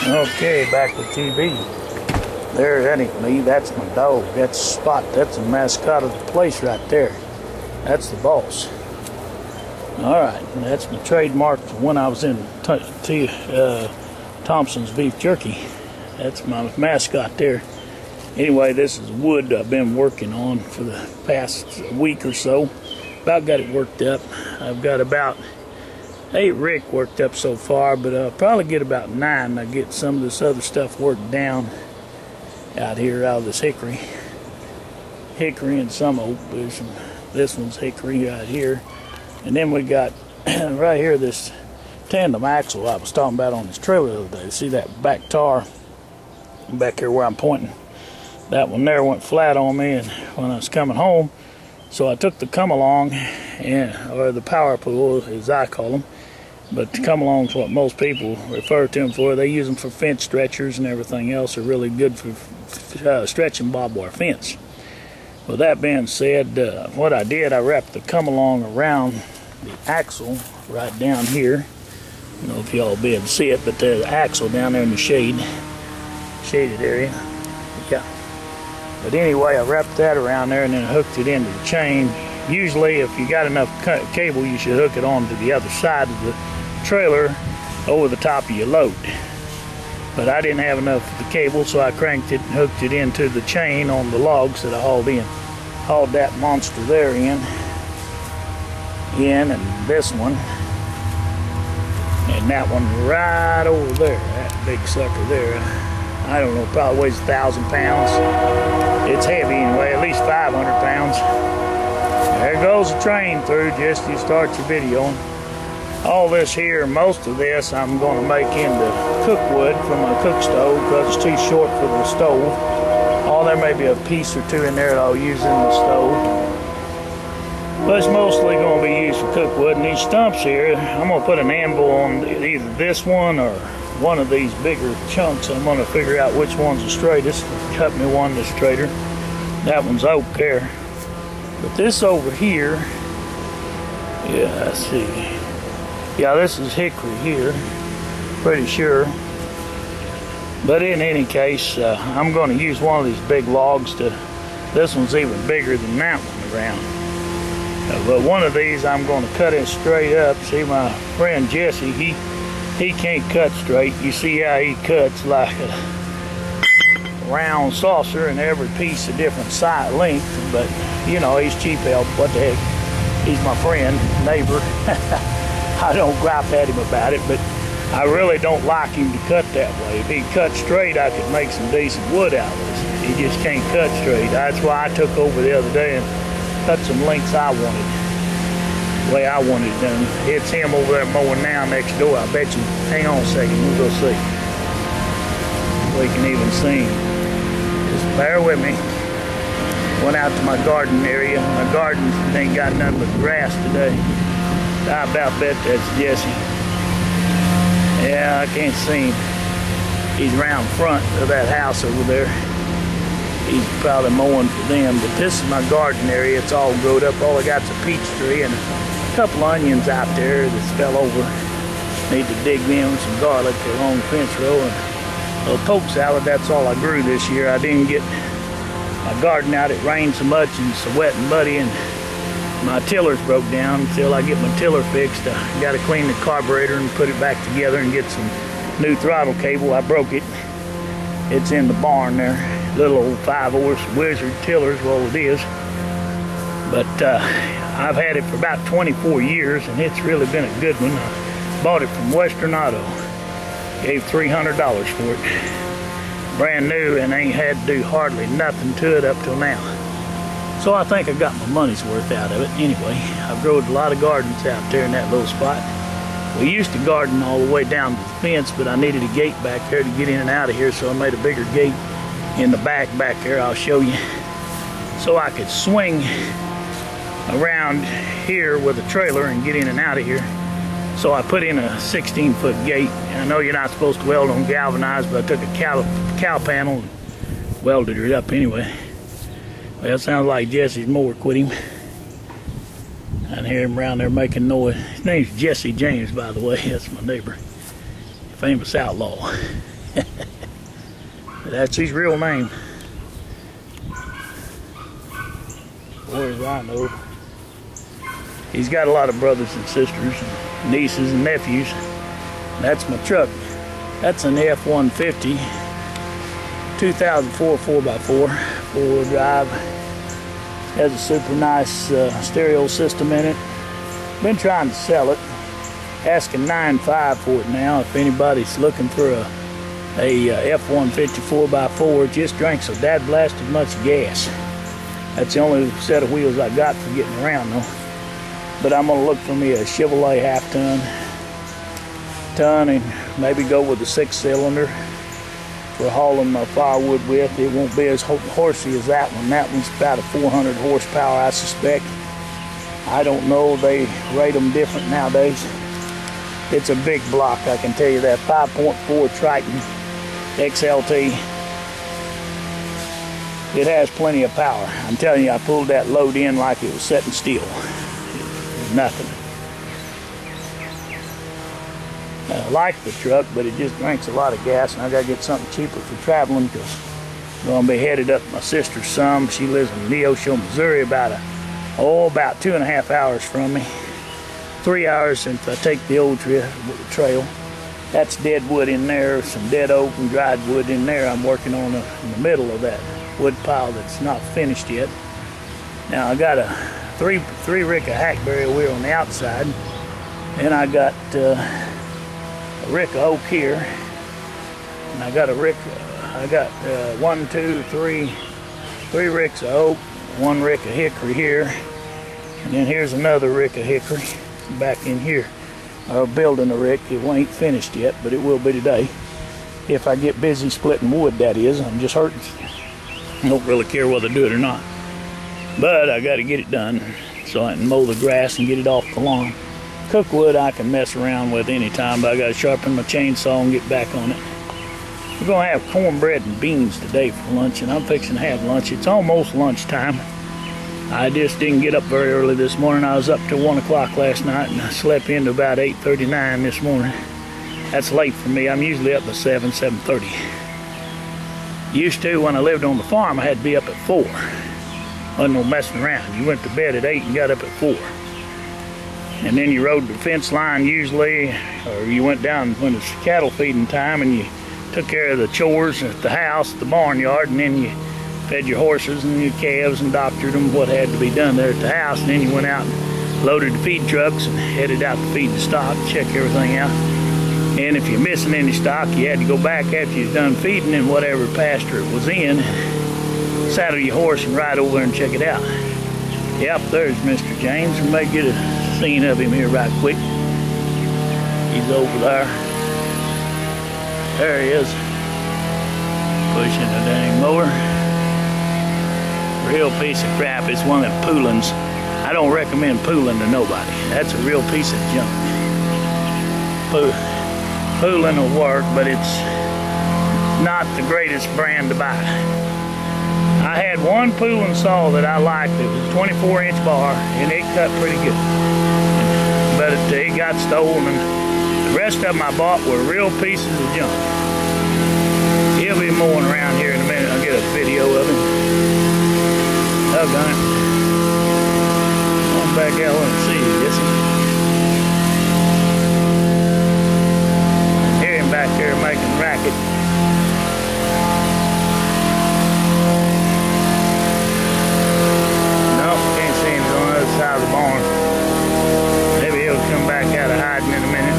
Okay, back with TV. There, that ain't me. That's my dog. That's Spot. That's the mascot of the place right there. That's the boss. All right, that's my trademark from when I was in Thompson's Beef Jerky. That's my mascot there. Anyway, this is wood I've been working on for the past week or so. About got it worked up. I've got about 8 rick worked up so far, but I'll probably get about 9. I get some of this other stuff worked down out here, out of this hickory and some oak. This one's hickory right here, and then we got right here this tandem axle I was talking about on this trailer the other day. See that back tar back here where I'm pointing? That one there went flat on me, and when I was coming home, so I took the come along, or the power pool as I call them. But the come along is what most people refer to them for. They use them for fence stretchers and everything else. They're really good for stretching barbed wire fence. With that being said, what I did, I wrapped the come along around the axle right down here. I don't know if y'all will be able to see it, but there's the axle down there in the shaded area. Yeah. But anyway, I wrapped that around there and then hooked it into the chain. Usually, if you got enough cable, you should hook it on to the other side of the trailer over the top of your load. But I didn't have enough of the cable, so I cranked it and hooked it into the chain on the logs that I hauled in. Hauled that monster there in, and this one, and that one right over there, that big sucker there. I don't know, probably weighs 1,000 pounds. It's heavy anyway, at least 500 pounds. There goes the train through, just to start your video. All this here, most of this, I'm going to make into cookwood from my cook stove because it's too short for the stove. There may be a piece or two in there that I'll use in the stove. But it's mostly going to be used for cookwood. And these stumps here, I'm going to put an anvil on either this one or one of these bigger chunks. I'm going to figure out which one's the straightest. Cut me one that's straighter. That one's oak there. But this over here, yeah, let's see. Yeah, this is hickory here, pretty sure. But in any case, I'm going to use one of these big logs to, this one's even bigger than that one around. But one of these I'm going to cut it straight up. See, my friend Jesse, he can't cut straight. You see how he cuts like a round saucer, and every piece a different side length. But, you know, he's cheap help. What the heck? He's my friend, neighbor. I don't gripe at him about it, but I really don't like him to cut that way. If he cut straight, I could make some decent wood out of this. He just can't cut straight. That's why I took over the other day and cut some lengths I wanted, the way I wanted it done. It's him over there mowing now next door, I bet you. Hang on a second, we'll go see. We can even see him. Just bear with me. Went out to my garden area. My garden ain't got nothing but grass today. I about bet that's Jesse. Yeah, I can't see him. He's around front of that house over there. He's probably mowing for them. But this is my garden area. It's all growed up. All I got is a peach tree and a couple onions out there that fell over. Need to dig them, some garlic along the fence row, and a little poke salad. That's all I grew this year. I didn't get my garden out. It rained so much and it's so wet and muddy, and my tillers broke down. Until I get my tiller fixed, I got to clean the carburetor and put it back together and get some new throttle cable. I broke it. It's in the barn there. Little old 5-horse Wizard tillers, well it is. But I've had it for about 24 years, and it's really been a good one. I bought it from Western Auto. Gave $300 for it. Brand new, and ain't had to do hardly nothing to it up till now. So I think I got my money's worth out of it. Anyway, I've grown a lot of gardens out there in that little spot. We used to garden all the way down to the fence, but I needed a gate back there to get in and out of here, so I made a bigger gate in the back there. I'll show you. So I could swing around here with a trailer and get in and out of here. So I put in a 16-foot gate. And I know you're not supposed to weld on galvanized, but I took a cow panel and welded it up anyway. Well, it sounds like Jesse's mower quit him. I hear him around there making noise. His name's Jese James, by the way. That's my neighbor. Famous outlaw. That's his real name. Or as I know. He's got a lot of brothers and sisters, and nieces and nephews. That's my truck. That's an F-150, 2004 4x4, four-wheel drive. Has a super nice stereo system in it. Been trying to sell it. Asking $9.5 for it now. If anybody's looking for a F-150 4x4, it just drinks so dad blasted much gas. That's the only set of wheels I got for getting around though. But I'm gonna look for me a Chevrolet half-ton, and maybe go with a 6-cylinder for hauling my firewood with. It won't be as horsey as that one. That one's about a 400 horsepower, I suspect. I don't know, they rate them different nowadays. It's a big block, I can tell you that. 5.4 Triton XLT. It has plenty of power. I'm telling you, I pulled that load in like it was setting still. Nothing. I like the truck, but it just drinks a lot of gas, and I gotta get something cheaper for traveling, because I'm gonna be headed up to my sister's some. She lives in Neosho, Missouri, about 2.5 hours from me. 3 hours if I take the old trail. That's dead wood in there, some dead oak and dried wood in there. I'm working on in the middle of that wood pile that's not finished yet. Now I got a three rick of hackberry wheel on the outside, and I got a rick of oak here, and I got three ricks of oak, 1 rick of hickory here, and then here's another rick of hickory back in here. I'm building a rick. It ain't finished yet, but it will be today. If I get busy splitting wood, that is. I'm just hurting. I don't really care whether I do it or not. But I got to get it done so I can mow the grass and get it off the lawn. Cook wood I can mess around with anytime, but I got to sharpen my chainsaw and get back on it. We're going to have cornbread and beans today for lunch, and I'm fixing to have lunch. It's almost lunchtime. I just didn't get up very early this morning. I was up till 1 o'clock last night, and I slept into about 8:39 this morning. That's late for me. I'm usually up at 7:30. Used to, when I lived on the farm, I had to be up at 4. Wasn't no messing around. You went to bed at 8 and got up at 4. And then you rode the fence line usually, or you went down when it's cattle feeding time, and you took care of the chores at the house, the barnyard, and then you fed your horses and your calves and doctored them, what had to be done there at the house. And then you went out and loaded the feed trucks and headed out to feed the stock, check everything out. And if you're missing any stock, you had to go back after you're done feeding in whatever pasture it was in, saddle your horse and ride over there and check it out. Yep, there's Mr. James. We may get a scene of him here right quick. He's over there. There he is, pushing the dang mower. Real piece of crap. It's one of them poolings. I don't recommend pooling to nobody. That's a real piece of junk. Pooling will work, but it's not the greatest brand to buy. I had one pooling saw that I liked. It was a 24-inch bar, and it cut pretty good. But it got stolen, and the rest of them I bought were real pieces of junk. He'll be mowing around here in a minute. I'll get a video of him. Doggone it. Come back out and see you, Jesse. I hear him back there making racket. Nope, can't see him. He's on the other side of the barn. Maybe he'll come back out of hiding in a minute.